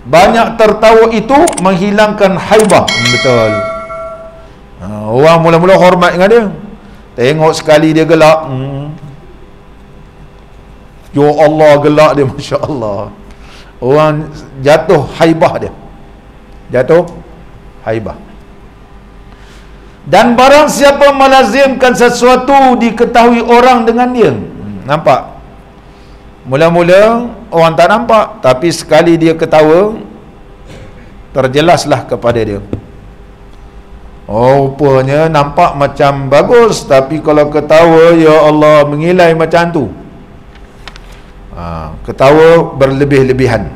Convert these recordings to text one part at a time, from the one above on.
Banyak tertawa itu menghilangkan haibah. Betul. Orang mula-mula hormat dengan dia, tengok sekali dia gelak, ya Allah, gelak dia, Masya Allah. Orang jatuh haibah dia, jatuh haibah. Dan barang siapa melazimkan sesuatu diketahui orang dengan dia, nampak? Mula-mula orang tak nampak, tapi sekali dia ketawa, terjelaslah kepada dia. Oh, rupanya nampak macam bagus, tapi kalau ketawa, ya Allah, mengilai macam tu. Ketawa berlebih-lebihan.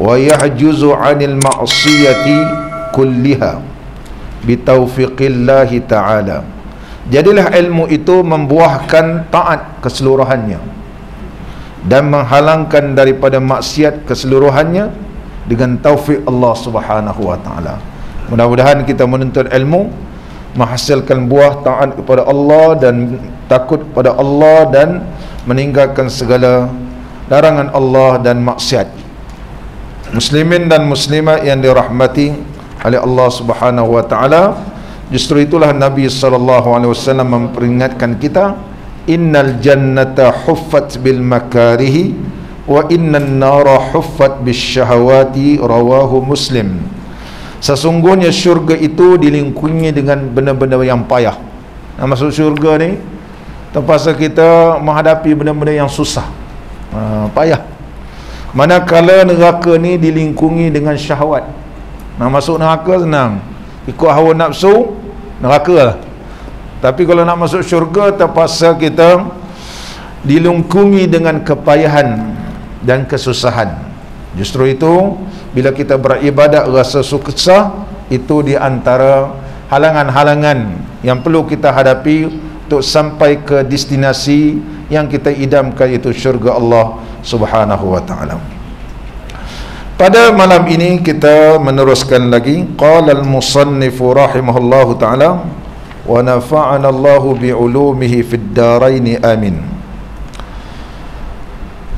wa yahjuzu 'anil ma'siyati kulliha bitaufiqillahi ta'ala. Jadilah ilmu itu membuahkan taat keseluruhannya dan menghalangkan daripada maksiat keseluruhannya dengan taufik Allah Subhanahu wa taala. Mudah-mudahan kita menuntut ilmu menghasilkan buah taat kepada Allah dan takut kepada Allah dan meninggalkan segala larangan Allah dan maksiat. Muslimin dan muslimat yang dirahmati oleh Allah Subhanahu wa taala, justru itulah Nabi sallallahu alaihi wasallam memperingatkan kita, innal jannata huffat bil makarihi wa innan nara huffat bis syahawati, rawahu Muslim. Sesungguhnya syurga itu dilingkungi dengan benda-benda yang payah. Masuk syurga ni terpaksa kita menghadapi benda-benda yang susah, payah. Manakala neraka ni dilingkungi dengan syahwat. Masuk neraka senang, ikut hawa nafsu, neraka lah. Tapi kalau nak masuk syurga, terpaksa kita dilingkungi dengan kepayahan dan kesusahan. Justru itu, bila kita beribadat rasa susah, itu di antara halangan-halangan yang perlu kita hadapi untuk sampai ke destinasi yang kita idamkan, itu syurga Allah Subhanahu wa ta'ala. Pada malam ini kita meneruskan lagi. Qala al-musannifu rahimahullahu ta'ala wa nafa'ana Allahu bi'ulumihi fid daraini amin.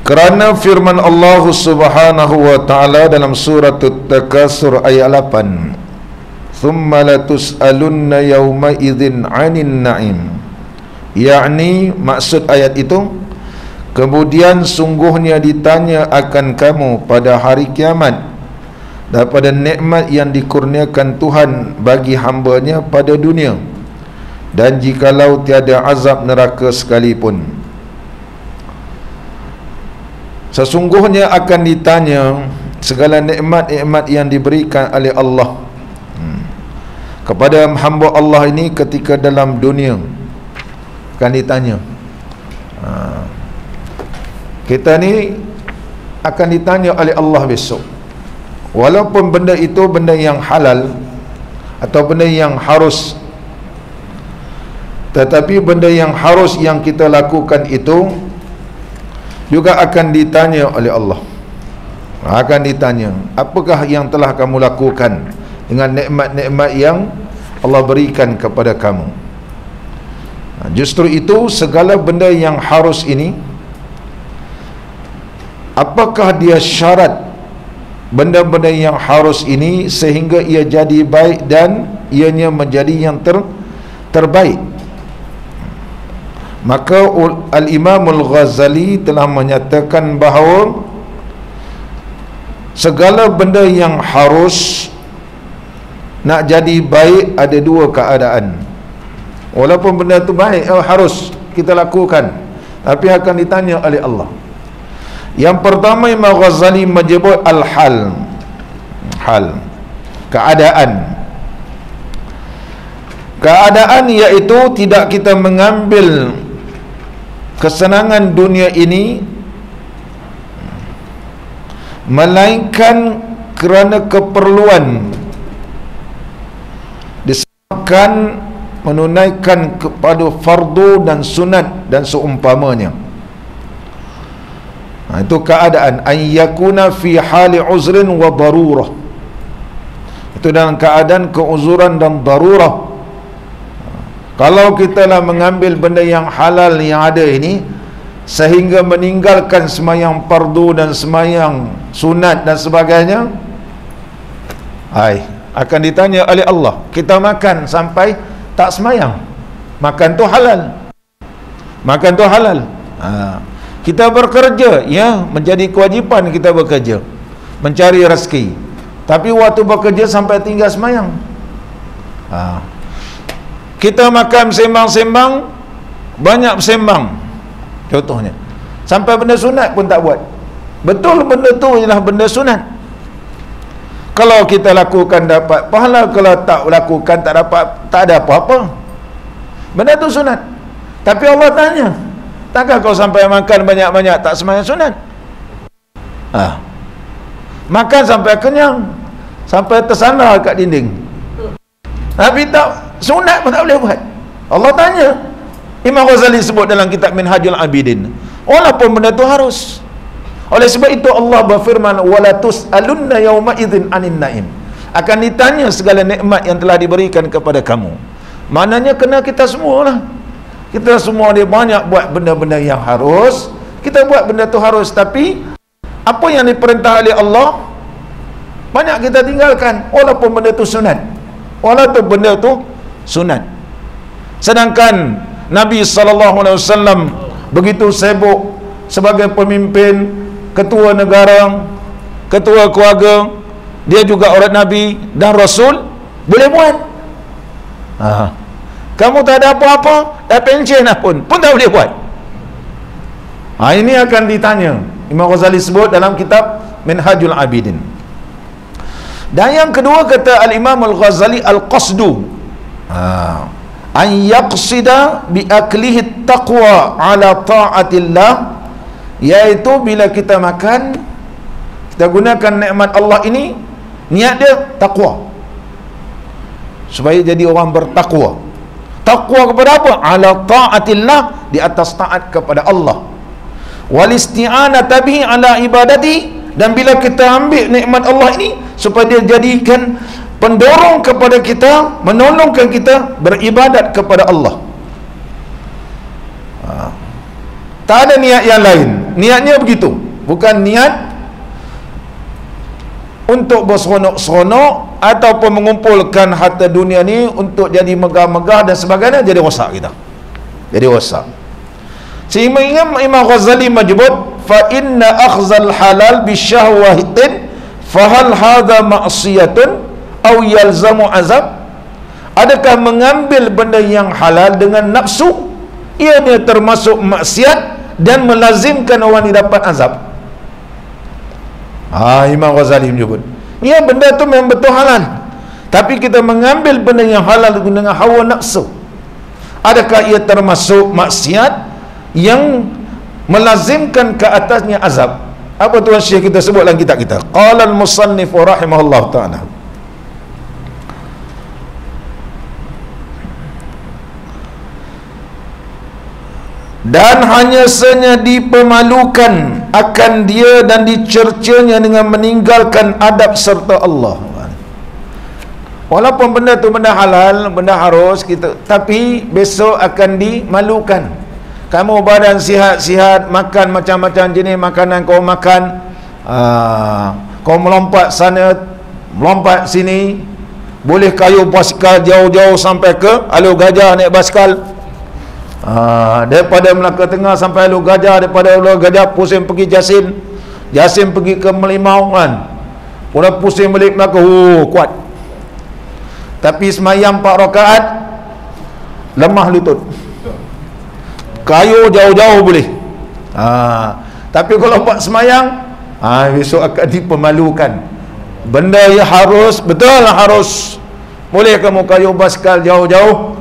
Kerana firman Allah Subhanahu wa ta'ala dalam surah At-Takasur ayat 8, thumma latus'alunna yawma idzin 'anil na'im, yakni maksud ayat itu, kemudian sungguhnya ditanya akan kamu pada hari kiamat daripada nikmat yang dikurniakan Tuhan bagi hamba-Nya pada dunia, dan jikalau tiada azab neraka sekalipun. Sesungguhnya akan ditanya segala nikmat-nikmat yang diberikan oleh Allah kepada hamba Allah ini ketika dalam dunia. Akan ditanya. Kita ni akan ditanya oleh Allah besok. Walaupun benda itu benda yang halal atau benda yang harus, tetapi benda yang harus yang kita lakukan itu juga akan ditanya oleh Allah. Akan ditanya, apakah yang telah kamu lakukan dengan nikmat-nikmat yang Allah berikan kepada kamu. Justru itu, segala benda yang harus ini, apakah dia syarat benda-benda yang harus ini sehingga ia jadi baik dan ianya menjadi yang terbaik? Maka Al-Imam Al-Ghazali telah menyatakan bahawa segala benda yang harus nak jadi baik ada dua keadaan. Walaupun benda tu baik, harus kita lakukan, tapi akan ditanya oleh Allah. Yang pertama, Imam Ghazali menyebut al-hal, keadaan. Keadaan iaitu tidak kita mengambil kesenangan dunia ini melainkan kerana keperluan, disebabkan menunaikan kepada fardu dan sunat dan seumpamanya. Itu keadaan an yakuna fi hali uzrin wa darurah. Itu dalam keadaan keuzuran dan darurah. Kalau kita lah mengambil benda yang halal yang ada ini sehingga meninggalkan semayang fardu dan semayang sunat dan sebagainya, akan ditanya oleh Allah. Kita makan sampai tak semayang, makan tu halal, makan tu halal. Kita bekerja, ya, menjadi kewajipan kita bekerja, mencari rezeki, tapi waktu bekerja sampai tinggal semayang. Kita makan sembang-sembang, banyak sembang, contohnya, sampai benda sunat pun tak buat. Betul benda tu ialah benda sunat. Kalau kita lakukan dapat pahala, kalau tak lakukan tak dapat, tak ada apa-apa. Benda tu sunat. Tapi Allah tanya, takkan kau sampai makan banyak-banyak tak sembahyang sunat? Makan sampai kenyang, sampai tersandar kat dinding, tapi tak sunat pun tak boleh buat. Allah tanya. Imam Ghazali sebut dalam kitab Minhajul Abidin, walaupun benda tu harus. Oleh sebab itu Allah berfirman, wala tus'alunna yawma idzin 'anil na'im, akan ditanya segala nikmat yang telah diberikan kepada kamu. Maknanya kena kita semualah. Kita semua dia banyak buat benda-benda yang harus, kita buat benda tu harus, tapi apa yang diperintah oleh Allah banyak kita tinggalkan, walaupun benda tu sunat. Walaupun benda tu sunat. Sedangkan Nabi SAW begitu sibuk sebagai pemimpin, ketua negara, ketua keluarga, dia juga orang Nabi dan Rasul, boleh buat. Kamu tak ada apa-apa, dah pencen pun tak boleh buat. Ini akan ditanya. Imam Ghazali sebut dalam kitab Minhajul Abidin. Dan yang kedua kata Al-Imam Al-Ghazali, Al-Qasdu an yaqsida bi aklihi taqwa ala ta'atillah, iaitu bila kita makan, kita gunakan nikmat Allah ini, niat dia takwa, supaya jadi orang bertakwa. Takwa kepada apa? Ala ta'atillah, di atas taat kepada Allah. Wal isti'anata bihi ala ibadati, dan bila kita ambil nikmat Allah ini supaya dia jadikan pendorong kepada kita, menolongkan kita beribadat kepada Allah. Tak ada niat yang lain. Niatnya begitu, bukan niat untuk berseronok-seronok ataupun mengumpulkan harta dunia ni untuk jadi megah-megah dan sebagainya, jadi rosak kita. Jadi rosak. Sehingga Imam Ghazali menyebut, fa inna akhzal halal bisyahwatin fahal hadha ma'siyatun aw yalzamu azab. Adakah mengambil benda yang halal dengan nafsu, ianya termasuk maksiat dan melazimkan orang didapat azab? Imam Ghazali menyebut, ya, benda tu memang betul halal, tapi kita mengambil benda yang halal dengan hawa nafsu, adakah ia termasuk maksiat yang melazimkan ke atasnya azab? Apa tuan Syekh kita sebut dalam kitab kita? Qala al-musannif rahimahullah ta'ala, dan hanya saja dipermalukan akan dia dan dicercanya dengan meninggalkan adab serta Allah. Walaupun benda tu benda halal, benda harus kita, tapi besok akan dimalukan. Kamu badan sihat-sihat, makan macam-macam jenis makanan kau makan, kau melompat sana, melompat sini, boleh kayu basikal jauh-jauh sampai ke Alur Gajah naik basikal. Daripada Melaka Tengah sampai Alur Gajah, daripada Alur Gajah pusing pergi Jasim pergi ke Melimau kan, udah pusing balik Melaka, kuat. Tapi semayang 4 rakaat lemah lutut, kayu jauh-jauh boleh. Tapi kalau buat semayang, besok akan dipermalukan. Benda yang harus, betul lah harus, boleh kamu kayu basikal jauh-jauh,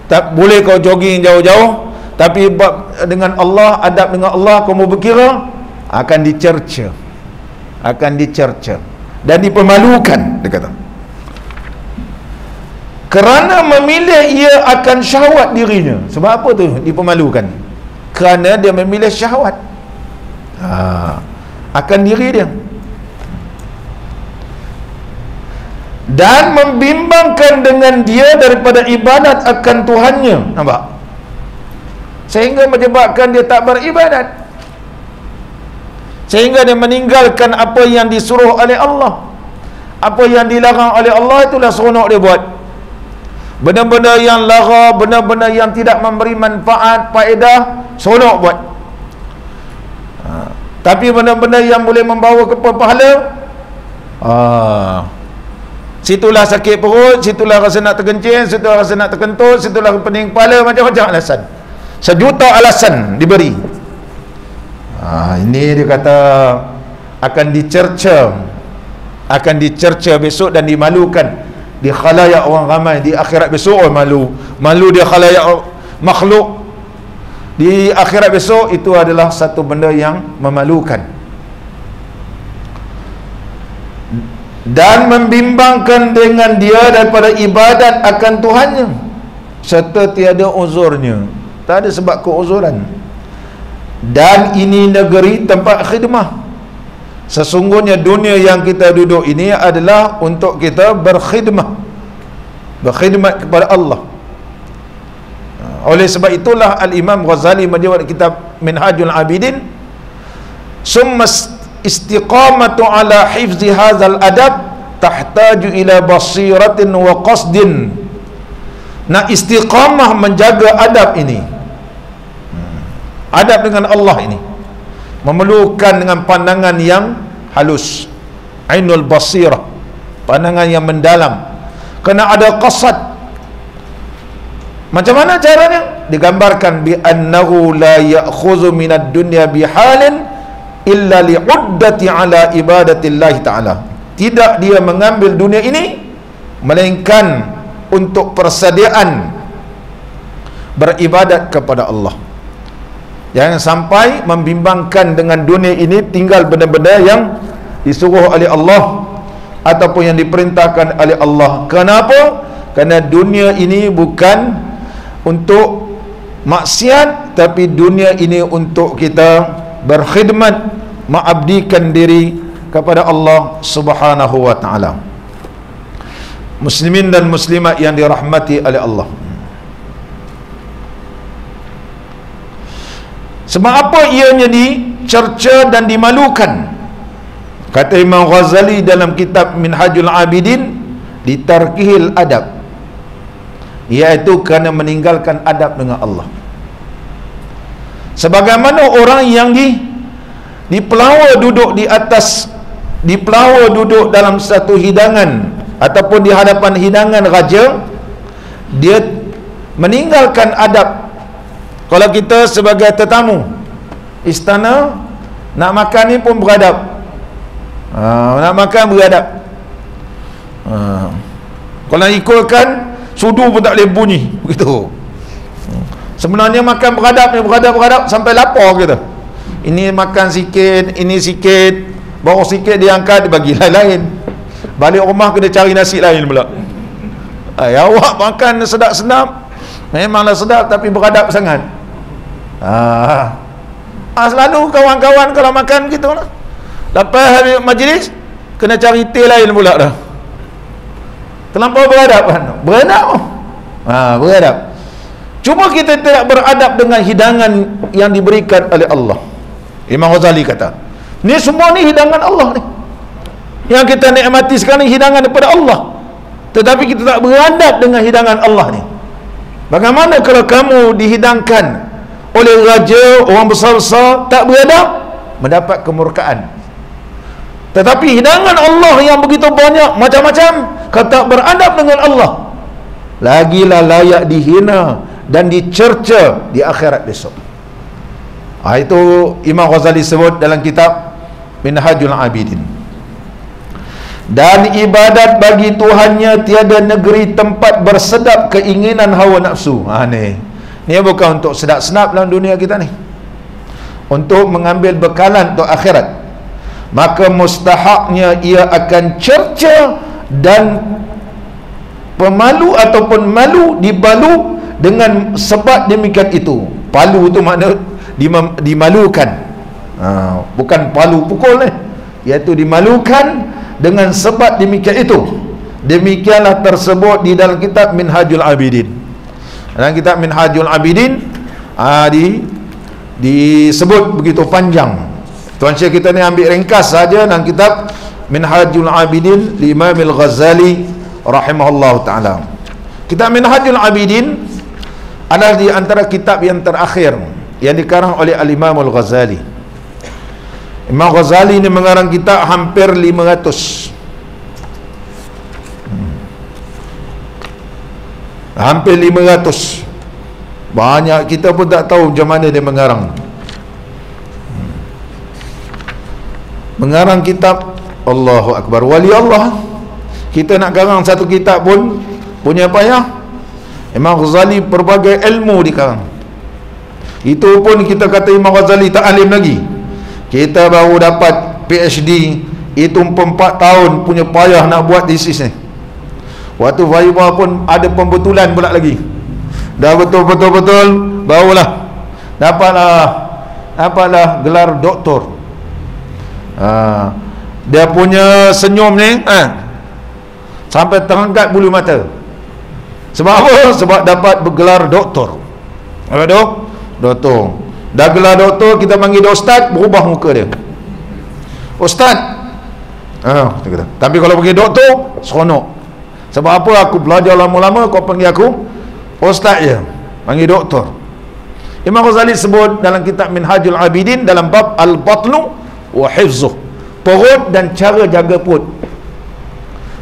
tak boleh kau jogging jauh-jauh, tapi dengan Allah, adab dengan Allah, kamu berkira akan dicerca, dan dipermalukan, dia kata. Kerana memilih ia akan syahwat dirinya. Sebab apa tu dipermalukan? Kerana dia memilih syahwat akan diri dia, dan membimbangkan dengan dia daripada ibadat akan Tuhannya. Nampak? Sehingga menyebabkan dia tak beribadat, sehingga dia meninggalkan apa yang disuruh oleh Allah, apa yang dilarang oleh Allah, itulah seronok dia buat. Benda-benda yang lara, benda-benda yang tidak memberi manfaat, faedah, seronok buat. Tapi benda-benda yang boleh membawa ke pahala, situlah sakit perut, situlah rasa nak terkencing, situlah rasa nak terkentut, situlah pening kepala, macam-macam alasan. Sejuta alasan diberi. Ini dia kata akan dicerca besok dan dimalukan di khalayak orang ramai di akhirat besok. Malu dia khalayak makhluk di akhirat besok, itu adalah satu benda yang memalukan. Dan membimbangkan dengan dia daripada ibadat akan Tuhannya, serta tiada uzurnya, tak ada sebab keuzuran. Dan ini negeri tempat khidmah. Sesungguhnya dunia yang kita duduk ini adalah untuk kita berkhidmat kepada Allah. Oleh sebab itulah Al-Imam Ghazali menjawab kitab Minhajul Abidin, summa istiqamatu ala hifzi hadzal adab tahtaju ila basiratin wa qasdin. Nak istiqamah menjaga adab ini, adab dengan Allah ini, memerlukan dengan pandangan yang halus, ainul basirah, pandangan yang mendalam, kena ada qasad. Macam mana caranya? Digambarkan bi annahu la ya'khudhu minad dunya bihalin illa li'uddati ala ibadatillahi ta'ala. Tidak dia mengambil dunia ini melainkan untuk persediaan beribadat kepada Allah. Jangan sampai membimbangkan dengan dunia ini, tinggal benda-benda yang disuruh oleh Allah ataupun yang diperintahkan oleh Allah. Kenapa? Kerana dunia ini bukan untuk maksiat, tapi dunia ini untuk kita berkhidmat, mengabdikan diri kepada Allah Subhanahu wa taala. Muslimin dan muslimat yang dirahmati oleh Allah, sebab apa ianya dicerca dan dimalukan? Kata Imam Ghazali dalam kitab Minhajul Abidin, ditarkihil adab, iaitu kerana meninggalkan adab dengan Allah. Sebagaimana orang yang dipelawa duduk di atas, dipelawa duduk dalam satu hidangan ataupun di hadapan hidangan raja, dia meninggalkan adab. Kalau kita sebagai tetamu istana, nak makan ni pun beradab, nak makan beradab. Kalau ikutkan sudu pun tak boleh bunyi begitu. Sebenarnya makan beradab ni, beradab sampai lapar kita. Ini makan sikit, ini sikit, bawa sikit diangkat, dibagi lain-lain. Balik rumah kena cari nasi lain pula. Awak makan sedap-sedap, memanglah sedap, tapi beradab sangat. Selalu kawan-kawan kalau makan gitu lah, lepas habis majlis kena cari teh lain pula dah. Terlampau beradab kan? Beradab. Beradab. Cuma kita tidak beradab dengan hidangan yang diberikan oleh Allah. Imam Ghazali kata, ni semua ni hidangan Allah ni. Yang kita nikmati sekarang ni hidangan daripada Allah. Tetapi kita tak beradab dengan hidangan Allah ni. Bagaimana kalau kamu dihidangkan oleh raja, orang besar-besar, tak beradab, mendapat kemurkaan. Tetapi hidangan Allah yang begitu banyak, macam-macam, kalau tak beradab dengan Allah, lagilah layak dihina dan dicerca di akhirat besok. Itu Imam Ghazali sebut dalam kitab Minhajul Abidin. Dan ibadat bagi Tuhannya tiada negeri tempat bersedap keinginan hawa nafsu. Ni bukan untuk sedap-sedap dalam dunia kita ni, untuk mengambil bekalan untuk akhirat. Maka mustahaknya ia akan cerca dan pemalu ataupun malu dibalu dengan sebab demikian itu. Palu itu makna dimalukan, bukan palu pukul ni, iaitu dimalukan dengan sebab demikian itu. Demikianlah tersebut di dalam kitab Minhajul Abidin. Dalam kitab Minhajul Abidin disebut begitu panjang. Tuan Syekh kita ni ambil ringkas saja dalam kitab Minhajul Abidin di Imam Al-Ghazali rahimahullah ta'ala. Kitab Minhajul Abidin adalah di antara kitab yang terakhir yang dikarang oleh Al-Imam Al-Ghazali. Imam Ghazali ni mengarang kitab hampir 500. Hampir 500. Banyak, kita pun tak tahu macam mana dia mengarang. Mengarang kitab, Allahu Akbar, wali Allah. Kita nak karang satu kitab pun punya payah. Imam Ghazali berbagai ilmu dikarang. Itu pun kita kata Imam Ghazali tak alim lagi. Kita baru dapat PhD, itu 4 tahun punya payah nak buat thesis ni. Waktu Viva pun ada pembetulan pula lagi. Dah betul-betul barulah dapatlah gelar doktor. Dia punya senyum ni sampai terangkat bulu mata. Sebab apa? Sebab dapat bergelar doktor. Apa tu? Doktor. Dah gelar doktor, kita panggil dia ustaz, berubah muka dia. Ustaz. Tapi kalau panggil doktor, seronok. Sebab apa? Aku belajar lama-lama, kau panggil aku ustaz je, panggil doktor. Imam Ghazali sebut dalam kitab Minhajul Abidin dalam bab Al-Batnu wa Hifzuh, perut dan cara jaga perut.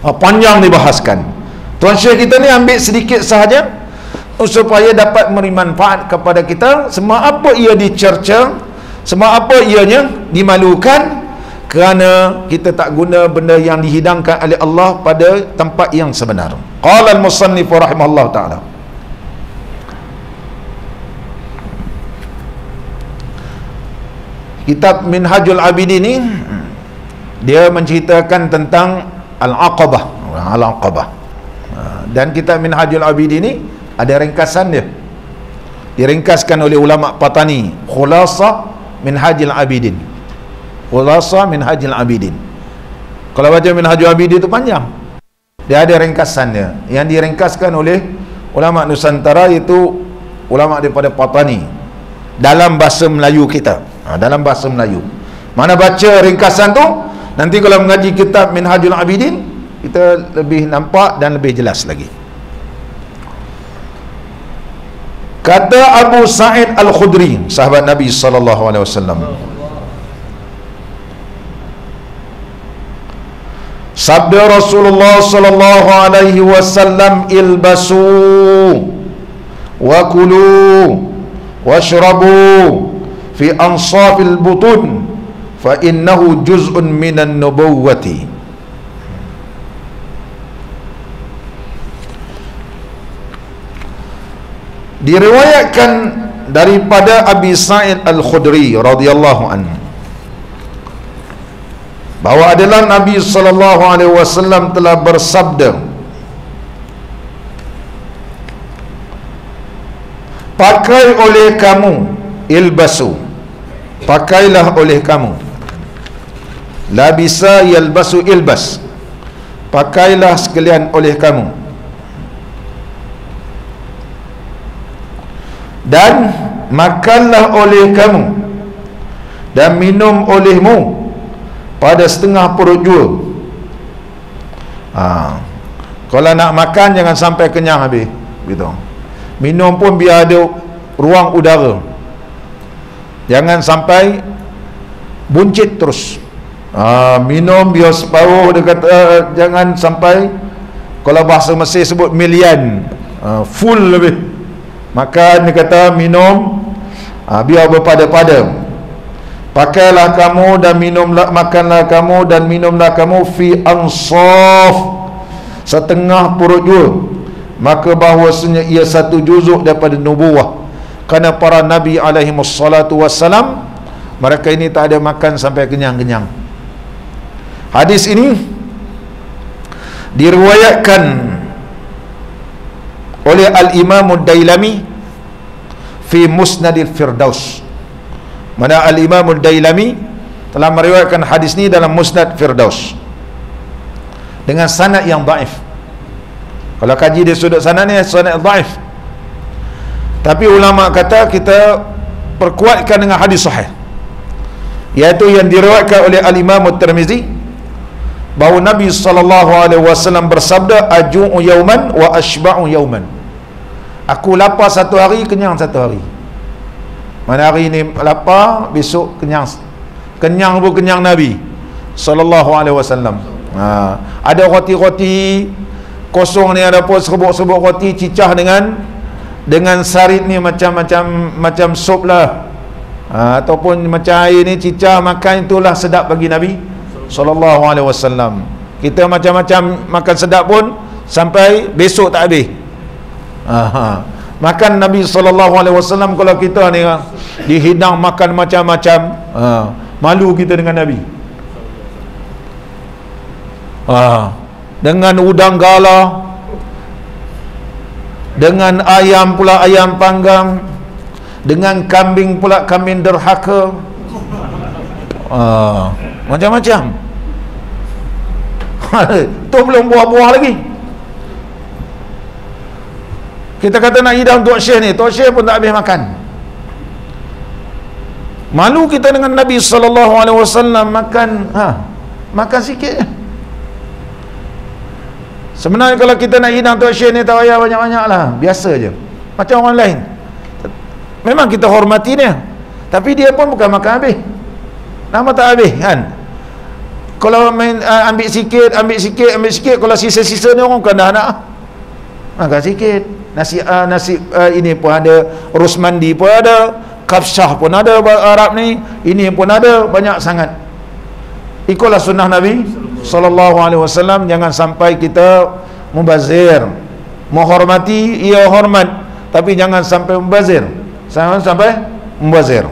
Panjang dibahaskan. Tuan Syekh kita ni ambil sedikit sahaja supaya dapat memberi manfaat kepada kita. Semua apa ia dicerca, semua apa ianya dimalukan, kerana kita tak guna benda yang dihidangkan oleh Allah pada tempat yang sebenar. Qala al-musannif rahimahullah ta'ala, kitab Minhajul Abidin ni dia menceritakan tentang Al-Aqabah. Al-Aqabah. Dan kitab Minhajul Abidin ni ada ringkasan dia. Diringkaskan oleh ulama Patani, Khulasa Minhajul Abidin. Khulasa Minhajul Abidin. Kalau baca Minhajul Abidin itu panjang. Dia ada ringkasan dia. Yang diringkaskan oleh ulama Nusantara, iaitu ulama daripada Patani, dalam bahasa Melayu kita. Dalam bahasa Melayu. Mana baca ringkasan tu, nanti kalau mengaji kitab Minhajul Abidin, kita lebih nampak dan lebih jelas lagi. Kata Abu Sa'id Al-Khudri, sahabat Nabi SAW, sabda Rasulullah SAW, ilbasu wa kulu washrabu fi ansafil butun fa innahu juz'un minan nubuwwati. Diriwayatkan daripada Abi Sa'id Al-Khudri radhiyallahu anhu bahawa adalah Nabi SAW telah bersabda, pakai oleh kamu, ilbasu, pakailah oleh kamu, labisa yalbasu ilbas, pakailah sekalian oleh kamu, dan makanlah oleh kamu dan minum olehmu pada setengah perut jua. Kalau nak makan jangan sampai kenyang habis, gitu. Minum pun biar ada ruang udara, jangan sampai buncit terus. Minum biar separuh, dia kata jangan sampai, kalau bahasa Mesir sebut milian, full lebih. Makan, dia kata minum, biar berpada-pada. Pakailah kamu dan minumlah, makanlah kamu dan minumlah kamu fi ansaf, setengah perut jua, maka bahawasanya ia satu juzuk daripada nubuwah. Kerana para Nabi alaihi wassalatu wassalam, mereka ini tak ada makan sampai kenyang-kenyang. Hadis ini diriwayatkan oleh Al-Imam Ad-Dailami fi Musnadil Firdaus. Mana Al-Imam Ad-Dailami telah meriwayatkan hadis ni dalam Musnad Firdaus dengan sanad yang dhaif. Kalau kaji di sudut sanad ni, sanad dhaif, tapi ulama kata kita perkuatkan dengan hadis sahih, iaitu yang diriwayatkan oleh Al-Imam At-Tirmizi, bahawa Nabi SAW bersabda, aju'u yauman wa ashba'u yauman, aku lapar satu hari, kenyang satu hari. Mana hari ni lapar, besok kenyang. Kenyang pun kenyang Nabi SAW. Ada roti-roti kosong ni, ada pun serbuk-serbuk roti cicah dengan sarit ni, macam sup lah, ataupun macam air ni cicah, makan itulah sedap bagi Nabi SAW. Kita macam-macam makan sedap pun sampai besok tak habis. Makan Nabi SAW, kalau kita ni dihidang makan macam-macam, malu kita dengan Nabi. Dengan udang gala, dengan ayam pula ayam panggang, dengan kambing pula kambing derhaka, macam-macam. Itu belum buah-buah lagi. Kita kata nak hidang Tok Syekh ni, Tok Syekh pun tak habis makan. Malu kita dengan Nabi SAW makan, makan sikit je. Sebenarnya kalau kita nak hidang Tok Syekh ni, tak payah banyak-banyak lah, biasa je, macam orang lain. Memang kita hormati dia, tapi dia pun bukan makan habis. Nama tak habis kan. Kalau main ambil sikit, kalau sisa-sisa ni orang bukan dah nak. Makan sikit. Nasi ini pun ada, Rusmandi pun ada, Kafsyah pun ada Arab ni, ini pun ada, banyak sangat. Ikutlah sunnah Nabi sallallahu alaihi wasallam. Jangan sampai kita mubazir. Menghormati, ia hormat, tapi jangan sampai mubazir. Jangan sampai mubazir.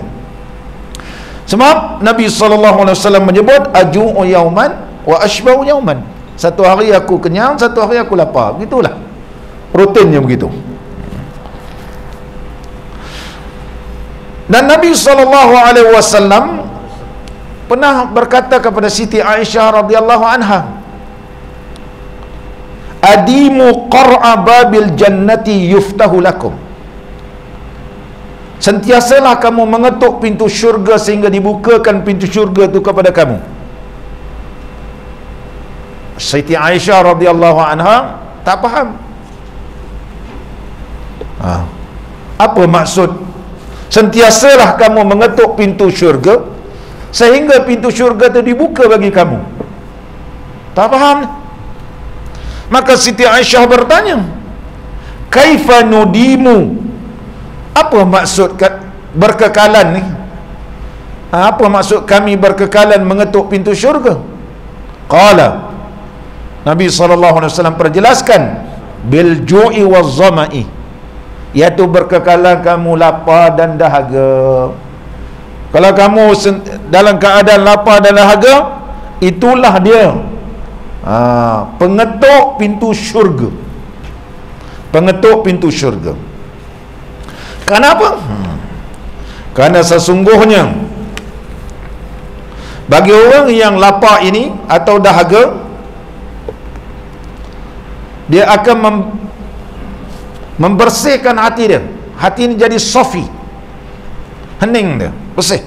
Sebab Nabi SAW menyebut aju'u yauman wa ashba'u yauman. Satu hari aku kenyang, satu hari aku lapar. Begitulah rutinnya begitu. Dan Nabi SAW pernah berkata kepada Siti Aisyah radhiyallahu anha, adimu qar'a babil jannati yuftahu lakum. Sentiasalah kamu mengetuk pintu syurga sehingga dibukakan pintu syurga itu kepada kamu. Siti Aisyah radhiyallahu anha tak faham. Apa maksud sentiasalah kamu mengetuk pintu syurga sehingga pintu syurga itu dibuka bagi kamu? Tak faham. Maka Siti Aisyah bertanya, kaifa nudimu? Apa maksud berkekalan ni? Apa maksud kami berkekalan mengetuk pintu syurga? Qala, Nabi SAW perjelaskan, bil ju'i waz zama'i, iaitu berkekalan kamu lapar dan dahaga. Kalau kamu dalam keadaan lapar dan dahaga, itulah dia pengetuk pintu syurga. Pengetuk pintu syurga. Kenapa? Kerana sesungguhnya bagi orang yang lapar ini atau dahaga, dia akan membersihkan hati dia. Hati ini jadi safi, hening dia, bersih.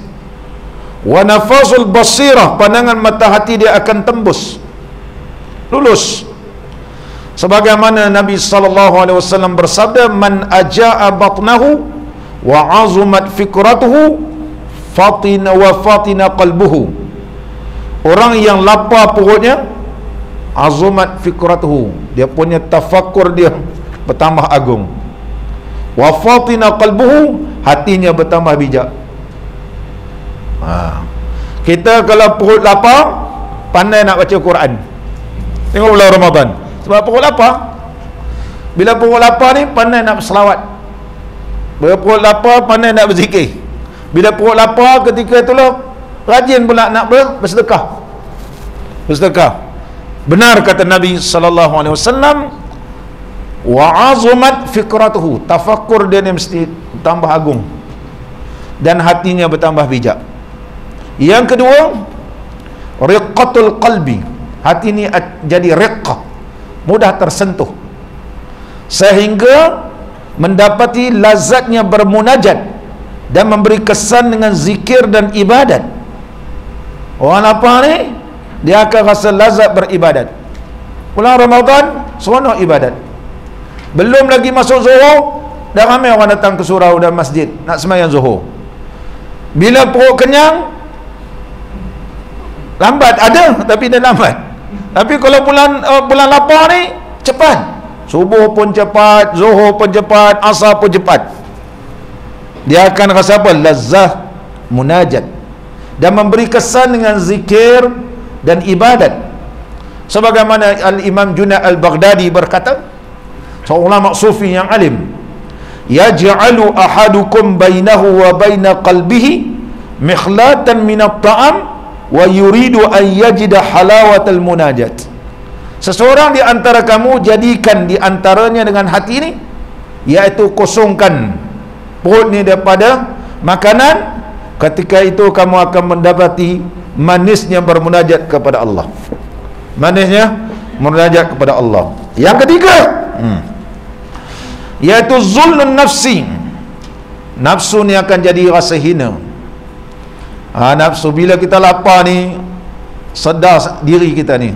Wa nafasul basirah, pandangan mata hati dia akan tembus, lulus. Sebagaimana Nabi SAW bersabda, man aja'a batnahu wa azumat fikratuhu fatina qalbuhu. Orang yang lapar perutnya, azumat fikratuhu, dia punya tafakkur dia bertambah agung. Wa fatina qalbuhu, hatinya bertambah bijak. Kita kalau perut lapar, pandai nak baca Quran. Tengok bulan Ramadan, sebab perut lapar. Bila perut lapar ni, pandai nak selawat. Bila perut lapar, pandai nak berzikir. Bila perut lapar, ketika itulah rajin pula nak bersedekah. Bersedekah. Benar kata Nabi SAW, wa azumat fikratuhu, tafakkur dia ni mesti tambah agung dan hatinya bertambah bijak. Yang kedua, riqqatul qalbi, hati ni jadi riqqah, mudah tersentuh, sehingga mendapati lazatnya bermunajat dan memberi kesan dengan zikir dan ibadat. Orang lapar ni, dia akan rasa lazat beribadat. Bulan Ramadan, seronok ibadat. Belum lagi masuk Zuhur, dah ramai orang datang ke surau dan masjid nak sembahyang Zuhur. Bila perut kenyang, lambat ada, tapi dia lambat. Tapi kalau bulan lapar ni, cepat. Subuh pun cepat, Zuhur pun cepat, Asar pun cepat. Dia akan rasa apa? Lazzah munajat, dan memberi kesan dengan zikir dan ibadat. Sebagaimana Al-Imam Junaid Al-Baghdadi berkata, seorang ulama sufi yang alim, yaj'alu ahadukum bainahu wa baina qalbihi mikhlatan min at-ta'am wa yuridu an yajida halawatal munajat. Seseorang di antara kamu jadikan di antaranya dengan hati ini, iaitu kosongkan perut ni daripada makanan. Ketika itu kamu akan mendapati manisnya bermunajat kepada Allah. Manisnya munajat kepada Allah. Yang ketiga, iaitu zulmun nafsi. Nafsu ni akan jadi rasa hina. Nafsu, bila kita lapar ni, sedar diri kita ni,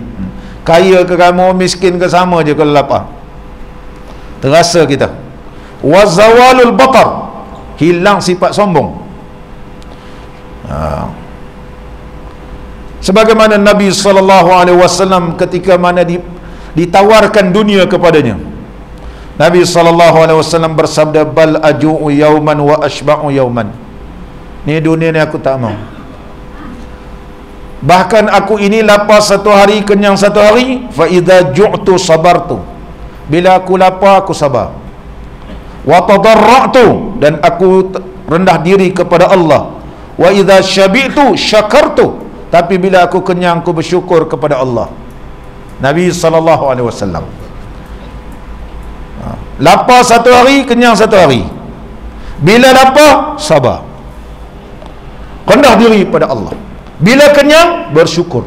kaya ke kamu, miskin ke, sama je kalau lapar. Terasa kita. Wa zawalul batar, hilang sifat sombong. Sebagaimana Nabi SAW ketika mana ditawarkan dunia kepadanya, Nabi SAW bersabda, bal aju'u yauman wa ashba'u yauman. Ni dunia ni aku tak mau, bahkan aku ini lapar satu hari, kenyang satu hari. Fa idza ju'tu sabartu, bila aku lapar aku sabar. Wa tadarra'tu, dan aku rendah diri kepada Allah. Wa idza syabi'tu syakartu, tapi bila aku kenyang aku bersyukur kepada Allah. Nabi SAW lapar satu hari, kenyang satu hari. Bila lapar sabar, rendah diri pada Allah. Bila kenyang bersyukur.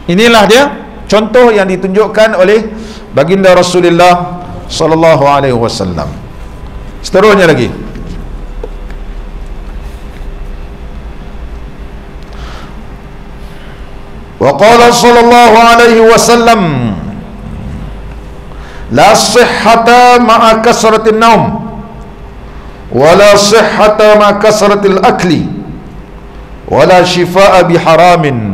Inilah dia contoh yang ditunjukkan oleh baginda Rasulullah sallallahu alaihi wasallam. Seterusnya lagi, wa qala sallallahu alaihi wasallam, la sihhata ma'a kasratin naum wa la sihhata ma'a kasratil akli wa la shifaa'a biharamin.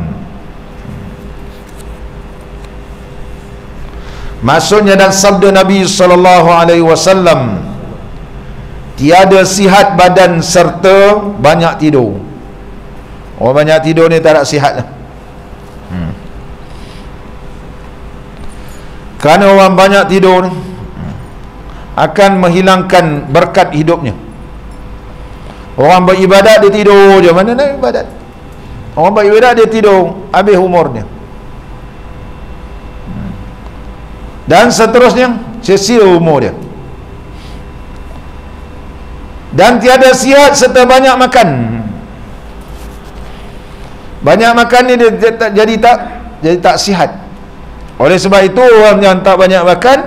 Maksudnya dan sabda Nabi sallallahu alaihi wasallam, tiada sihat badan serta banyak tidur. Orang banyak tidur ni tak ada sihat lah. Kerana orang banyak tidur ni akan menghilangkan berkat hidupnya. Orang beribadat dia tidur je, mana nak ibadat? Orang beribadat dia tidur, habis umurnya. Dan seterusnya, sia-sia umur dia. Dan tiada sihat serta banyak makan. Banyak makan ni dia jadi tak sihat. Oleh sebab itu orang yang tak banyak makan,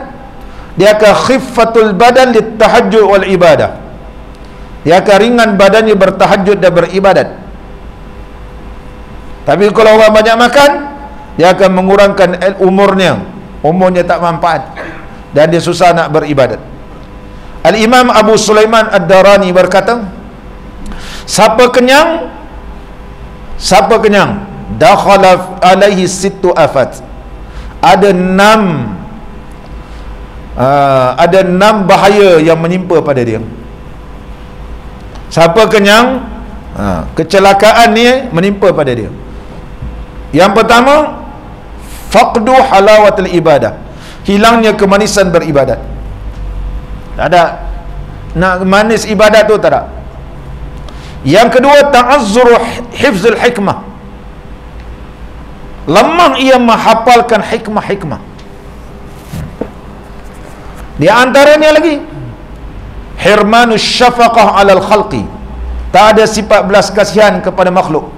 dia akan khiffatul badan litahajjud wal ibadah. Dia akan ringan badannya bertahajud dan beribadat. Tapi kalau orang banyak makan, dia akan mengurangkan umurnya tak manfaat, dan dia susah nak beribadat. Al-Imam Abu Sulaiman Ad-Darani berkata, siapa kenyang dakhala alaihi sittu afat. Ada enam bahaya yang menimpa pada dia. Siapa kenyang, kecelakaan ni menimpa pada dia. Yang pertama, faqdu halawatul ibadah, hilangnya kemanisan beribadat. Tak ada nak manis ibadat tu, tak ada. Yang kedua, ta'azzuru hifzul hikmah, lemah ia menghafalkan hikmah-hikmah. Di antaranya lagi, hirmanus syafaqah alal khalqi, tak ada sifat belas kasihan kepada makhluk.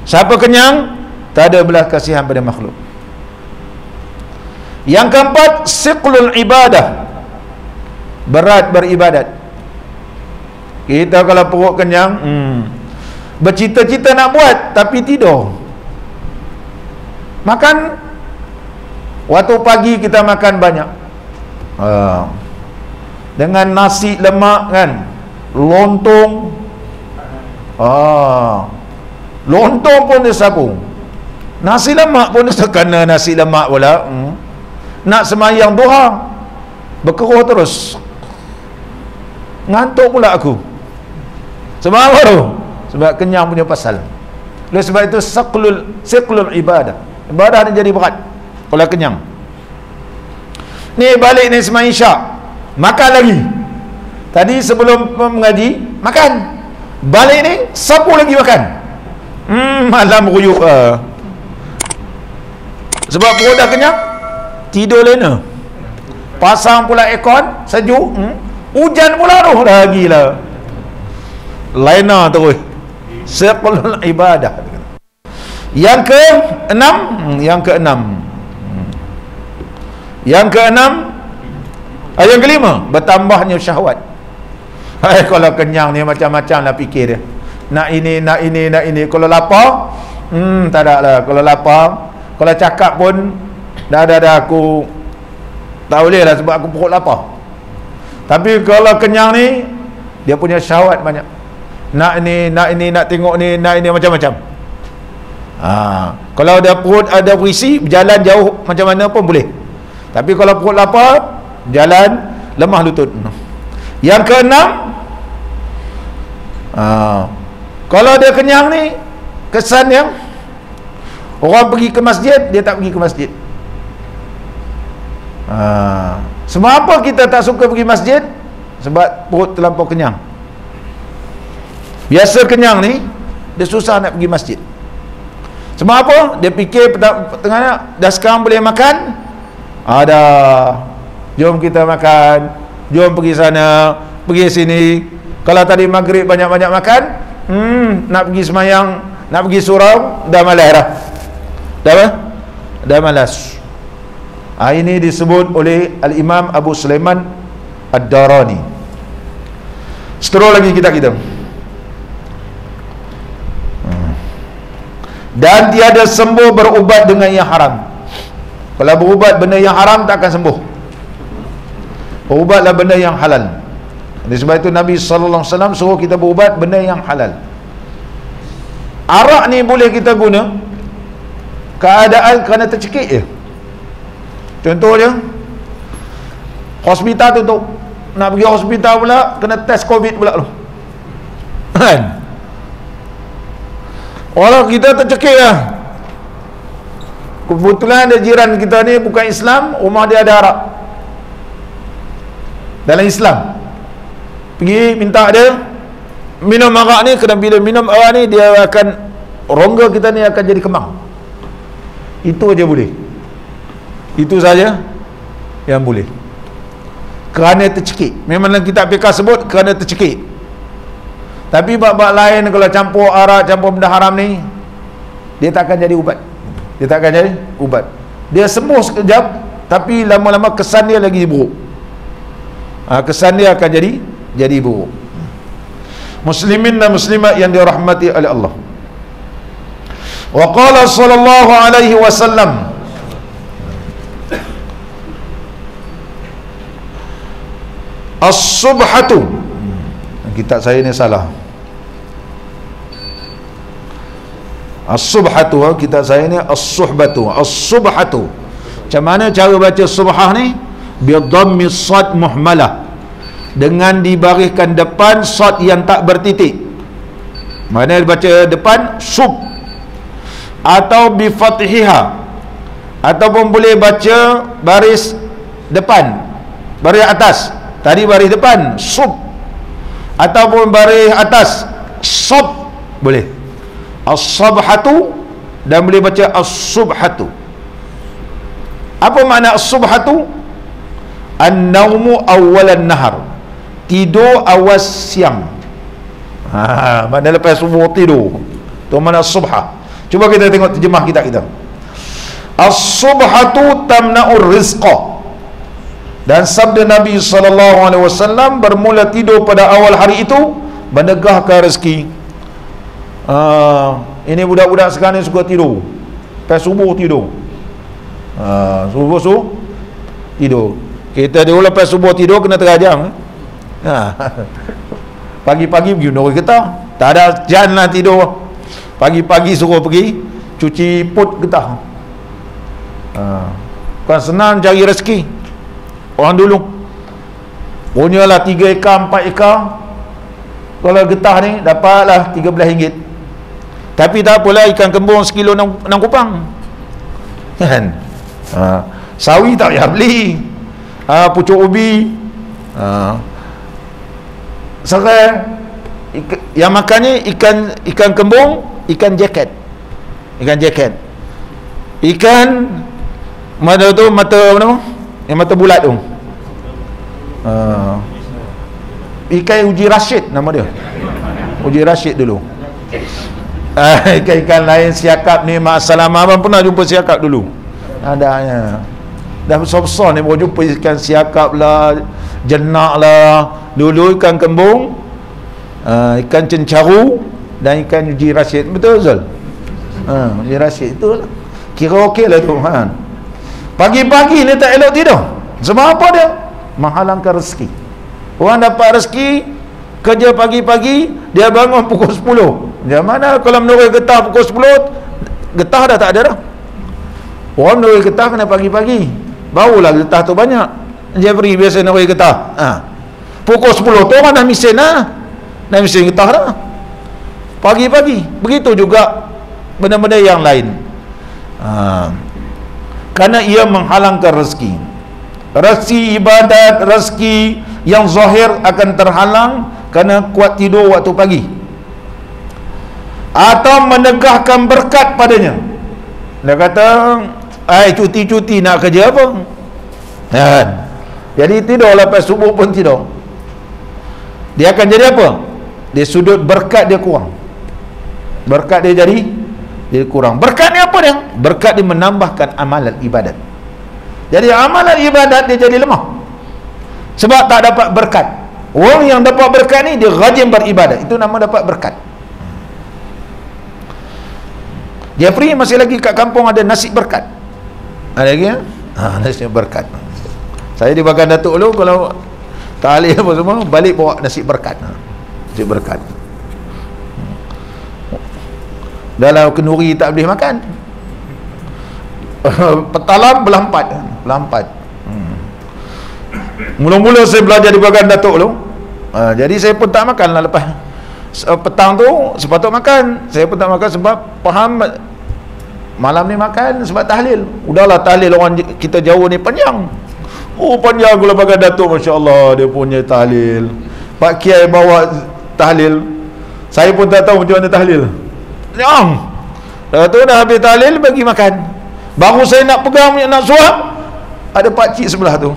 Siapa kenyang, tak ada belas kasihan pada makhluk. Yang keempat, siqlul ibadah, berat beribadat. Kita kalau perut kenyang, bercita-cita nak buat tapi tidur. Makan, waktu pagi kita makan banyak, dengan nasi lemak kan, lontong, lontong pun dia sapu, nasi lemak pun dia kena nasi lemak pula. Nak semayang duha, berkeruh terus, ngantuk pula aku. Sebab apa tu? Sebab kenyang punya pasal. Oleh sebab itu siqlul ibadah, ibadah ni jadi berat kalau kenyang. Ni balik ni semain isyak, makan lagi. Tadi sebelum mengaji makan, balik ni sapu lagi makan. Malam ruyuk sebab perut dah kenyang, tidur lena. Pasang pula aircon, sejuk, hujan pula tu lagi lah, lena terus. Siqlul ibadah. Yang keenam, yang kelima, bertambahnya syahwat. Kalau kenyang ni macam-macam lah fikir dia, nak ini. Kalau lapar, tak ada lah. Kalau lapar, kalau cakap pun dah aku tak boleh lah sebab aku perut lapar. Tapi kalau kenyang ni, dia punya syahwat banyak. Nak ini, nak tengok ni, nak ini, macam-macam. Kalau ada perut ada berisi, berjalan jauh macam mana pun boleh. Tapi kalau perut lapar, jalan lemah lutut. Yang keenam, kalau dia kenyang ni, kesan yang orang pergi ke masjid, dia tak pergi ke masjid. Sebab apa kita tak suka pergi masjid? Sebab perut terlampau kenyang. Biasa kenyang ni, dia susah nak pergi masjid. Sebab apa? Dia fikir tengah dah sekarang boleh makan, jom kita makan, jom pergi sana, pergi sini. Kalau tadi maghrib banyak-banyak makan, nak pergi semayang, nak pergi surau, dah malas dah. Dah malas. Ini disebut oleh Al-Imam Abu Sulaiman Ad-Darani. Seterus lagi kita. Dan tiada sembuh berubat dengan yang haram. Kalau berubat benda yang haram, tak akan sembuh. Berubatlah benda yang halal. Sebab itu Nabi SAW suruh kita berubat benda yang halal. Arak ni boleh kita guna keadaan kerana tercekik je. Contohnya, hospital tutup, nak pergi hospital pula, kena test COVID pula tu, kan? Orang kita tercekik lah. Kebetulan ada jiran kita ni bukan Islam, rumah dia ada arak dalam Islam. Pergi minta dia minum arak ni, kena bila minum arak ni dia akan, rongga kita ni akan jadi kembang. Itu aja boleh. Itu saja yang boleh. Kerana tercekik. Memang kita fikir sebut kerana tercekik. Tapi bab-bab lain, kalau campur arak, campur benda haram ni, dia tak akan jadi ubat. Dia tak akan jadi ubat. Dia sembuh sekejap, tapi lama-lama kesan dia lagi buruk. Kesan dia akan jadi buruk. Muslimin dan muslimat yang dirahmati oleh Allah. Wa qala sallallahu alaihi wasallam, as-subhatu, kitab saya ni salah. As-subhatu, kitab saya ni as-suhbatu. As-subhatu, macam mana cara baca subhah ni? Bi dhammi sad muhmalah, dengan dibariskan depan sad yang tak bertitik. Mana baca depan sub, atau bi fathiha, ataupun boleh baca baris depan, baris atas. Tadi baris depan sub, ataupun baris atas sub, boleh as-sabhatu, dan boleh baca as-subhatu. Apa makna as-subhatu? An-naumu awwalan nahar, tidur awal siang. Makna lepas subuh tidur, tu mana as-subha. Cuba kita tengok terjemah kita. As-subhatu tamna'ur rizqa, dan sabda Nabi SAW, bermula tidur pada awal hari itu menegahkan rezeki. Ini budak-budak sekarang ni suka tidur lepas subuh tidur. Subuh tidur. Kita dulu lepas subuh tidur kena terajam. Pagi-pagi pergi menurut kita, tak ada jangan lah tidur. Pagi-pagi suruh pergi cuci put getah. Bukan senang cari rezeki orang dulu. Punyalah 3 ekar 4 ekar, kalau getah ni dapatlah RM13. Tapi tak apalah, ikan kembung sekilo 6 kupang, kan? Sawi tak payah beli. Pucuk ubi, serai. Yang makannya ikan kembung, ikan jacket. Ikan mata tu, mata apa nama? Yang mata bulat tu. Ikan Uji Rashid nama dia. Uji Rashid dulu. Ikan-ikan lain, siakap ni, Ma'asalam, abang pernah jumpa siakap dulu? Adanya. Dah besar-besar ni baru jumpa ikan siakap lah, jenak lah. Dulu ikan kembung, ikan cencaru, dan ikan Uji Rashid. Betul Zul? Uji Rashid tu kira okey lah tu. Pagi-pagi ni tak elok tidur. Sebab apa dia? Menghalangkan rezeki. Orang dapat rezeki, kerja pagi-pagi, dia bangun pukul 10. Macam mana kalau menurut getah pukul 10, getah dah tak ada dah. Orang nak getah kena pagi-pagi, barulah getah tu banyak. Jeffrey biasa nak getah, pukul 10 tu orang dah mesin dah mesin getah dah pagi-pagi. Begitu juga benda-benda yang lain, kerana ia menghalangkan rezeki ibadat, rezeki yang zahir akan terhalang kerana kuat tidur waktu pagi, atau menegahkan berkat padanya. Dia kata, cuti-cuti nak kerja apa? Jadi tidur lepas subuh pun tidur. Dia akan jadi apa? Dia sudut berkat dia kurang. Berkat dia jadi kurang. Berkat ni apa dia? Berkat dia menambahkan amalan ibadat. Jadi amalan ibadat dia jadi lemah sebab tak dapat berkat. Orang yang dapat berkat ni dia rajin beribadat, itu nama dapat berkat. Jeffrey masih lagi kat kampung ada nasi berkat. Ada lagi nasi berkat. Saya di Bagan Datuk dulu, kalau tahlil apa semua, balik bawa nasi berkat. Nasi berkat. Dalam kenduri tak boleh makan. Petalam belah empat. Mula-mula saya belajar di Bagan Datuk dulu, jadi saya pun tak makan lah lepas petang tu. Sepatut makan, saya pun tak makan sebab faham malam ni makan sebab tahlil. Udahlah, tahlil orang kita jauh ni panjang. Panjang gula Bagan Datuk, Masya Allah dia punya tahlil. Pak Kiai bawa tahlil, saya pun tak tahu macam mana tahlil. Tu dah habis tahlil bagi makan, baru saya nak pegang, nak suap, ada pakcik sebelah tu.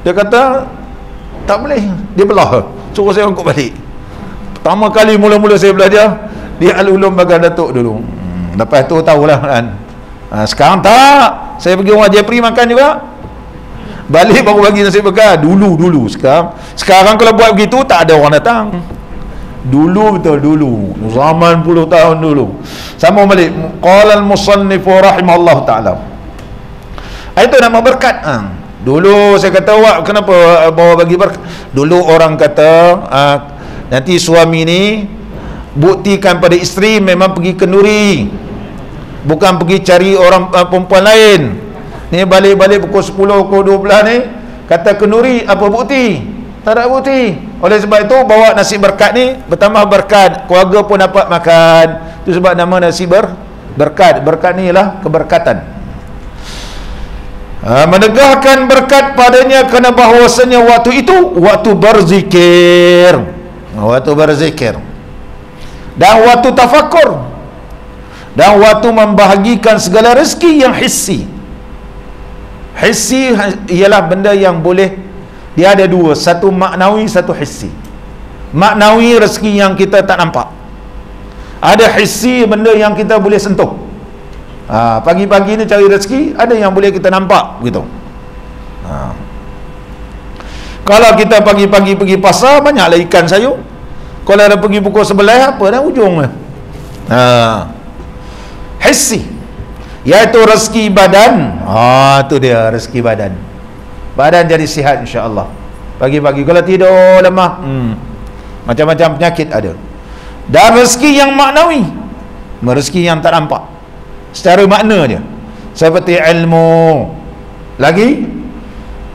Dia kata tak boleh, dia belah, suruh saya angkut balik. Pertama kali mula-mula saya belajar di Al-Ulum Bagan Datuk dulu. Lepas tu tahulah kan. Sekarang tak, saya pergi rumah Jeffrey makan juga, balik baru bagi nasi berkat. Dulu sekarang kalau buat begitu tak ada orang datang. Dulu betul, dulu zaman 10 tahun dulu. Sama balik, qala al-musannif rahimahullah taala, itu nama berkat. Dulu saya kata, awak kenapa bawa bagi berkat? Dulu orang kata nanti suami ni buktikan pada isteri memang pergi kenduri, bukan pergi cari orang perempuan lain. Ni balik-balik pukul 10, pukul 12 ni kata kenduri, apa bukti? Tak ada bukti. Oleh sebab itu bawa nasi berkat ni, bertambah berkat, keluarga pun dapat makan. Itu sebab nama nasi berkat. Berkat ni ialah keberkatan. Menegahkan berkat padanya kerana bahawasanya waktu itu waktu berzikir, dan waktu tafakur, dan waktu membahagikan segala rezeki yang hissi. Hissi ialah benda yang boleh, dia ada dua, satu maknawi, satu hissi. Maknawi rezeki yang kita tak nampak, ada hissi benda yang kita boleh sentuh. Pagi-pagi ni cari rezeki, ada yang boleh kita nampak begitu. Kalau kita pagi-pagi pergi pasar, banyaklah ikan sayur. Kalau ada pergi pukul 11, apa dah ujungnya? Hissi, iaitu rezeki badan. Itu dia rezeki badan. Badan jadi sihat insya-Allah. Pagi-pagi kalau tidur lemah, macam-macam penyakit ada. Dan rezeki yang maknawi, rezeki yang tak nampak secara makna dia, seperti ilmu, lagi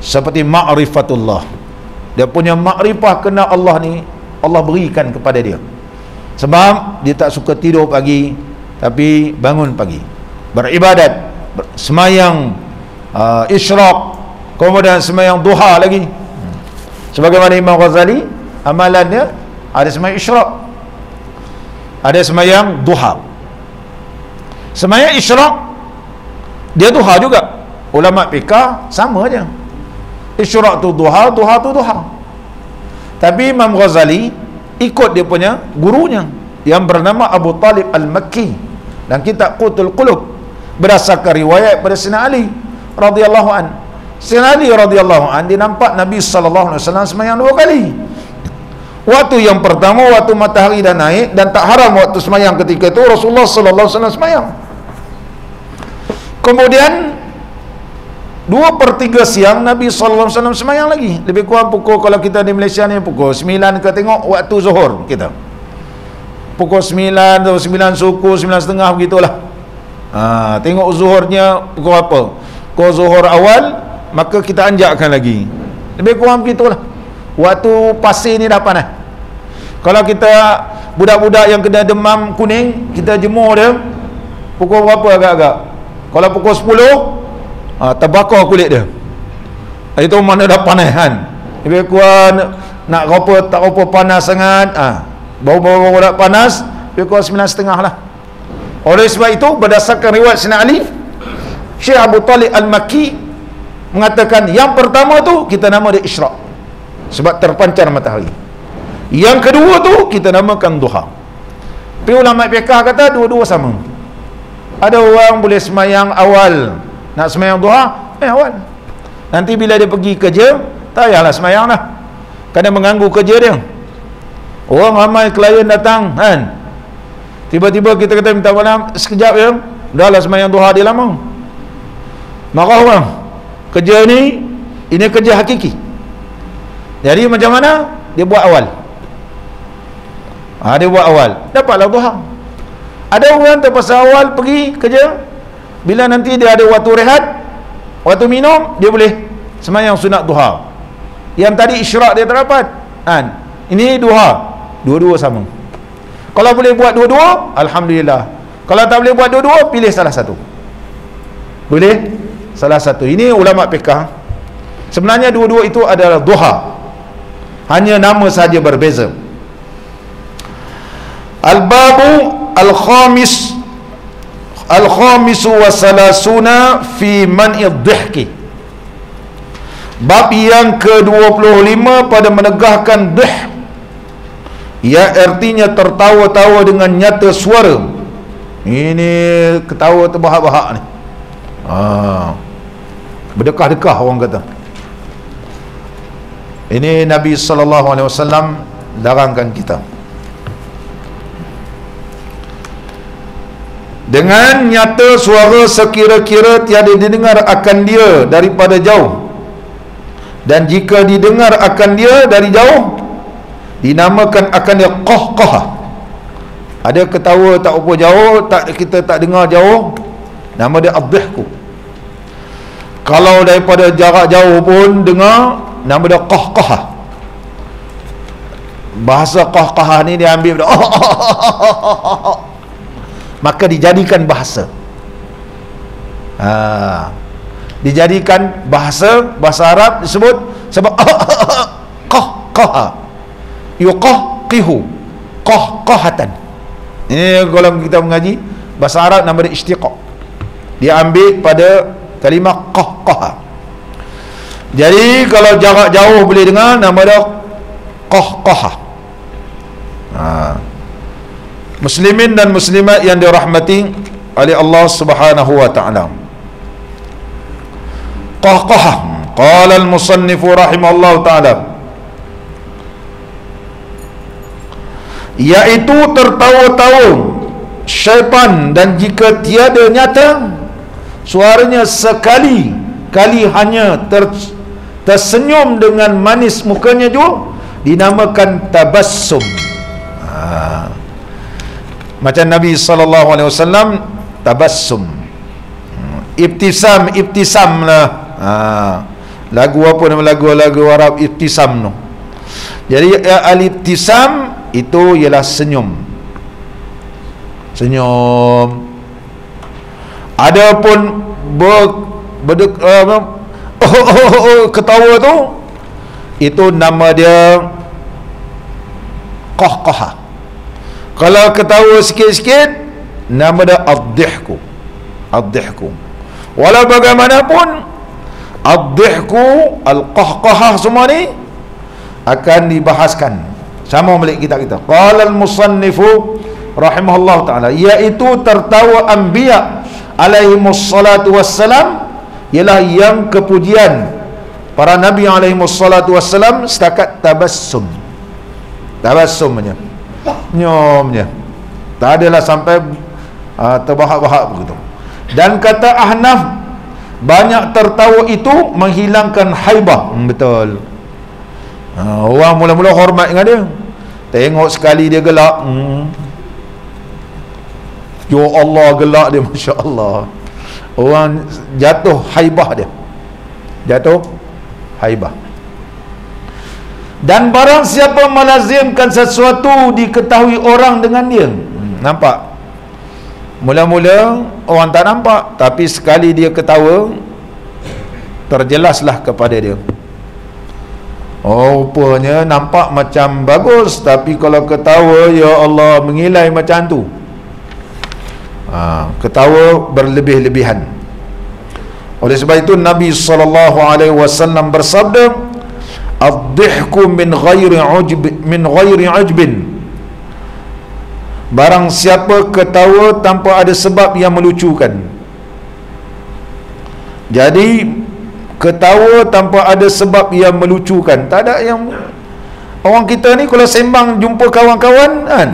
seperti ma'rifatullah. Dia punya makrifah kena Allah ni, Allah berikan kepada dia. Sebab dia tak suka tidur pagi, tapi bangun pagi, beribadat, semayang isyraq, kemudian semayang duha lagi. Sebagaimana Imam Ghazali, amalannya ada semayang isyraq, ada semayang duha. Semayang isyraq dia duha juga. Ulama fiqh sama aja, isyraq tu duha, duha tu duha. Tapi Imam Ghazali ikut dia punya gurunya yang bernama Abu Talib Al-Makki, dan kitab Qutul Qulub berdasarkan riwayat pada Sayyidina Ali radhiyallahu an. Sayyidina Ali radhiyallahu an dia nampak Nabi sallallahu alaihi wasallam semayang 2 kali. Waktu yang pertama waktu matahari dah naik, dan tak haram waktu semayang ketika itu Rasulullah sallallahu alaihi wasallam semayang. Kemudian 2/3 siang Nabi sallallahu alaihi wasallam semayang lagi. Lebih kurang pukul, kalau kita di Malaysia ni pukul 9 kita tengok waktu zuhur kita. Pukul 9 atau 9 suku, 9.30 begitulah. Tengok zuhurnya pukul apa, pukul zuhur awal, maka kita anjakkan lagi. Lebih kurang begitulah. Waktu pasir ni dah panas. Kalau kita budak-budak yang kena demam kuning, kita jemur dia pukul berapa agak-agak? Kalau pukul 10, terbakar kulit dia. Itu mana dah panas kan. Lebih kurang nak tak apa panas sangat, bau-bau dah panas, lebih kurang 9.30 lah. Oleh sebab itu, berdasarkan riwayat Sayyidina Ali, Syekh Abu Talib Al-Makki mengatakan yang pertama tu kita nama dia isyraq, sebab terpancar matahari. Yang kedua tu kita namakan duha. Tapi ulama fiqh kata dua-dua sama. Ada orang boleh semayang awal, nak semayang duha, awal. Nanti bila dia pergi kerja, tak payahlah semayang lah, kerana mengganggu kerja dia. Orang ramai klien datang kan, tiba-tiba kita kata minta malam sekejap ya, dah lah semayang duha dia lama. Marah orang. Kerja ni, ini kerja hakiki. Jadi macam mana? Dia buat awal. Dia buat awal, dapatlah duha. Ada orang terpaksa awal pergi kerja, bila nanti dia ada waktu rehat, waktu minum, dia boleh semayang sunat duha. Yang tadi isyraq dia tak dapat kan? Ini duha, dua-dua sama. Kalau boleh buat dua-dua, alhamdulillah. Kalau tak boleh buat dua-dua, pilih salah satu. Boleh salah satu. Ini ulama fiqh. Sebenarnya dua-dua itu adalah duha, hanya nama saja berbeza. Al-babu al-khamisu wa salasuna fi man'i dhihki. Bab yang ke-25 pada menegahkan dhih, ya artinya tertawa-tawa dengan nyata suara. Ini ketawa terbahak-bahak ni, berdekah-dekah orang kata. Ini Nabi SAW larangkan kita. Dengan nyata suara sekira-kira tiada didengar akan dia daripada jauh, dan jika didengar akan dia dari jauh, dinamakan akan dia qahqahah. Ada ketawa tak apa jauh, kita tak dengar jauh, nama dia ad-dhihku. Kalau daripada jarak jauh pun dengar, nama dia qahqahah. Bahasa qahqahah ni dia ambil maka dijadikan bahasa. Dijadikan bahasa Arab disebut sebab qahqahah, yuqahqihu qahqahatan. Ini kalau kita mengaji bahasa Arab, nama dia istiqaq. Dia ambil pada kalimah qahqahah. Jadi kalau jarak jauh boleh dengar, nama dia qahqahah. Muslimin dan muslimat yang dirahmati oleh Allah Subhanahu wa taala. Qahqahah, qala al-musannif rahimahullah taala, yaitu tertawa-tawa syaitan, dan jika tiada nyata suaranya sekali hanya tersenyum dengan manis mukanya juga, dinamakan tabassum. Macam Nabi SAW tabassum, ibtisam lah. Lagu apa nama lagu Arab ibtisam tu. Jadi al-ibtisam itu ialah senyum. Adapun ketawa tu, itu nama dia qahqahah. Kalau ketawa sikit-sikit, nama dia ad-dhihku. Walau bagaimanapun, ad-dhihku, al-qahqahah, semua ni akan dibahaskan. Sama balik kita. Qala al-musannifu rahimahullah ta'ala, iaitu tertawa anbiya alaihimus salatu wassalam, ialah yang kepujian para nabi alaihimus salatu wassalam setakat tabassum saja, nyomnya, tak adalah sampai terbahak-bahak begitu. Dan kata Ahnaf, banyak tertawa itu menghilangkan haibah. Betul. Orang mula-mula hormat dengan dia, tengok sekali dia gelak, Ya Allah, gelak dia, Masya Allah. Orang jatuh haibah dia, jatuh haibah. Dan barang siapa melazimkan sesuatu diketahui orang dengan dia, nampak? Mula-mula orang tak nampak, tapi sekali dia ketawa, terjelaslah kepada dia. Oh, rupanya nampak macam bagus, tapi kalau ketawa, ya Allah, mengilai macam tu. Ketawa berlebih-lebihan. Oleh sebab itu Nabi SAW bersabda, ad-dhihku min ghairi ujbin. Barang siapa ketawa tanpa ada sebab yang melucukan. Jadi ketawa tanpa ada sebab yang melucukan, tak ada yang. Orang kita ni kalau sembang jumpa kawan-kawan kan,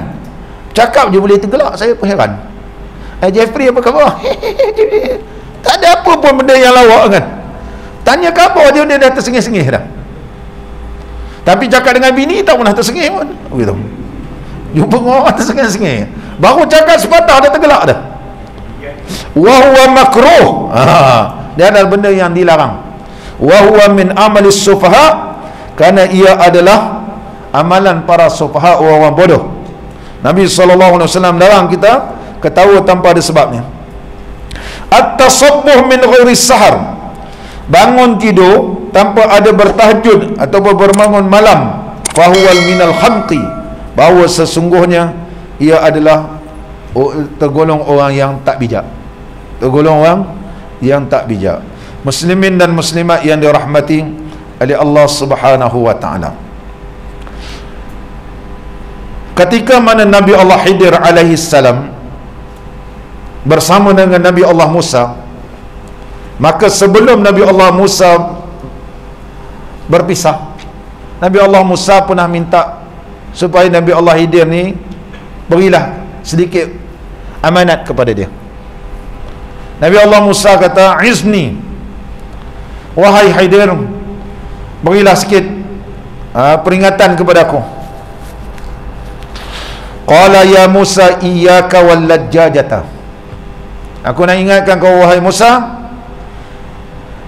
cakap je boleh tergelak. Saya pun heran, Jeffrey apa khabar? Tak ada apa pun benda yang lawak kan. Tanya khabar dia dah tersengih-sengih dah. Tapi cakap dengan bini tak pernah tersengih pun. Begitu. Jumpa orang tersengih-sengih, baru cakap sepatah dah tergelak dah. Wa huwa makruh. Dia adalah benda yang dilarang. Wa huwa min amali sufaha, kerana ia adalah amalan para sufaha, orang-orang bodoh. Nabi SAW larang kita ketawa tanpa ada sebabnya. At-tasabbuh min ghairi sahar, bangun tidur tanpa ada bertahajud atau berbangun malam. Fahuwal minal khamqi, bahawa sesungguhnya ia adalah tergolong orang yang tak bijak, tergolong orang yang tak bijak. Muslimin dan muslimat yang dirahmati oleh Allah Subhanahu wa taala, ketika mana Nabi Allah Khidir alaihi salam bersama dengan Nabi Allah Musa, maka sebelum Nabi Allah Musa berpisah, Nabi Allah Musa pernah minta supaya Nabi Allah Khidir ni berilah sedikit amanat kepada dia. Nabi Allah Musa kata, izni, wahai Khidir, berilah sikit peringatan kepada aku. Qala ya Musa iyyaka wal lajjajata, aku nak ingatkan kau wahai Musa,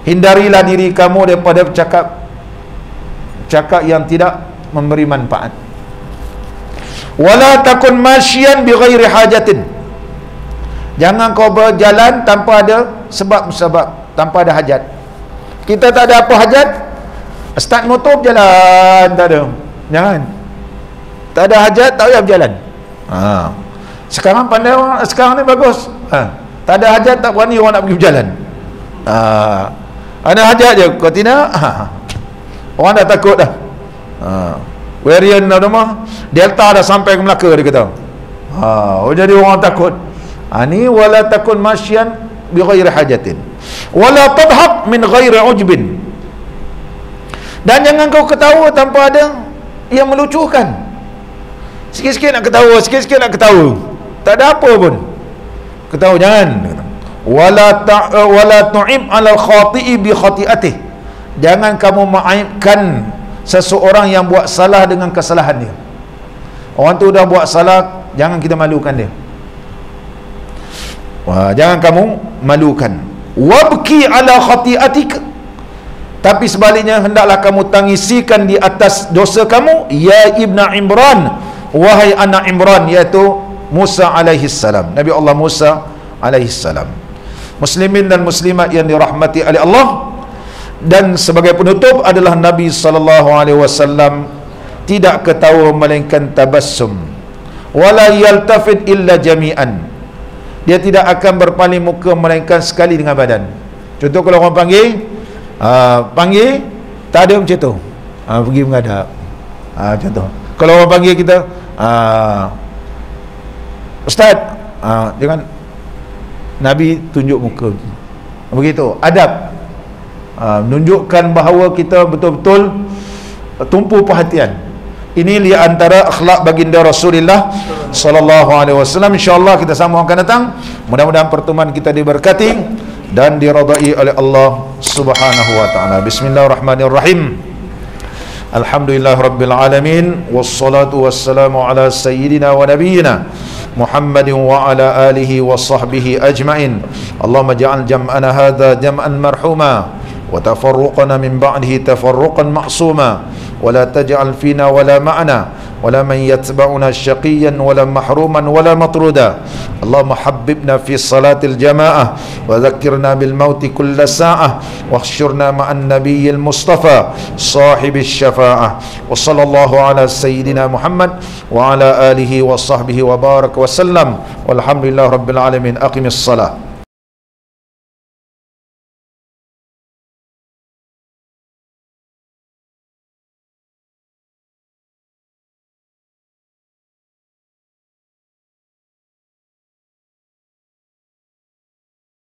hindarilah diri kamu daripada cakap yang tidak memberi manfaat. Wala takun masyian bi ghairi hajatin, jangan kau berjalan tanpa ada sebab-sebab, tanpa ada hajat. Kita tak ada apa hajat, start motor berjalan, tak ada, jangan. Tak ada hajat, tak payah berjalan. Sekarang pandai orang, sekarang ni bagus. Tak ada hajat, tak berani orang nak pergi berjalan. Ada hajat je, kau tidak, orang dah takut dah. Varian nama Delta dah sampai ke Melaka, dia kata. Jadi orang takut. Ni wala takun masyian bi ghairi hajatin wala tadhab min ghairi ujbin, dan jangan kau ketawa tanpa ada yang melucukan. Sikit-sikit nak ketawa, sikit-sikit nak ketawa, tak ada apa pun ketawa, jangan. Wala tu'ib 'ala al-khati'i bi khati'atih, jangan kamu mengaibkan seseorang yang buat salah dengan kesalahan dia. Orang tu dah buat salah, jangan kita malukan dia. Jangan kamu malukan. Wabki 'ala khati'atik, tapi sebaliknya hendaklah kamu tangisikan di atas dosa kamu. Ya Ibna Imran, wahai anak Imran, iaitu Musa alaihi salam, Nabi Allah Musa alaihi salam. Muslimin dan muslimat yang dirahmati oleh Allah, dan sebagai penutup adalah Nabi SAW tidak ketawa melainkan tabassum, wala yaltafid illa jami'an, dia tidak akan berpaling muka melainkan sekali dengan badan. Contoh kalau orang panggil tak ada macam tu, pergi menghadap. Contoh kalau orang panggil kita, Ustaz, jangan, Nabi tunjuk muka, begitu adab, menunjukkan bahawa kita betul-betul tumpu perhatian. Ini di antara akhlak baginda Rasulullah sallallahu alaihi wasallam. Insya-Allah kita sambung akan datang. Mudah-mudahan pertemuan kita diberkati dan diridai oleh Allah Subhanahu wa taala. Bismillahirrahmanirrahim. Alhamdulillahirabbil alamin, wassalatu wassalamu ala sayyidina wa nabiyyina محمد وعلى آله وصحبه أجمعين. اللهم اجعل جمعنا هذا جمعا مرحوما وتفرقنا من بعده تفرقا معصوما ولا تجعل فينا ولا معنا ولا من يتبعنا شقيا ولا محروما ولا مطرودا. اللهم حببنا في صلاة الجماعة وذكرنا بالموت كل ساعة واحشرنا مع النبي المصطفى صاحب الشفاعة. وصلى الله على سيدنا محمد وعلى آله وصحبه وبارك وسلم والحمد لله رب العالمين. أقم الصلاة.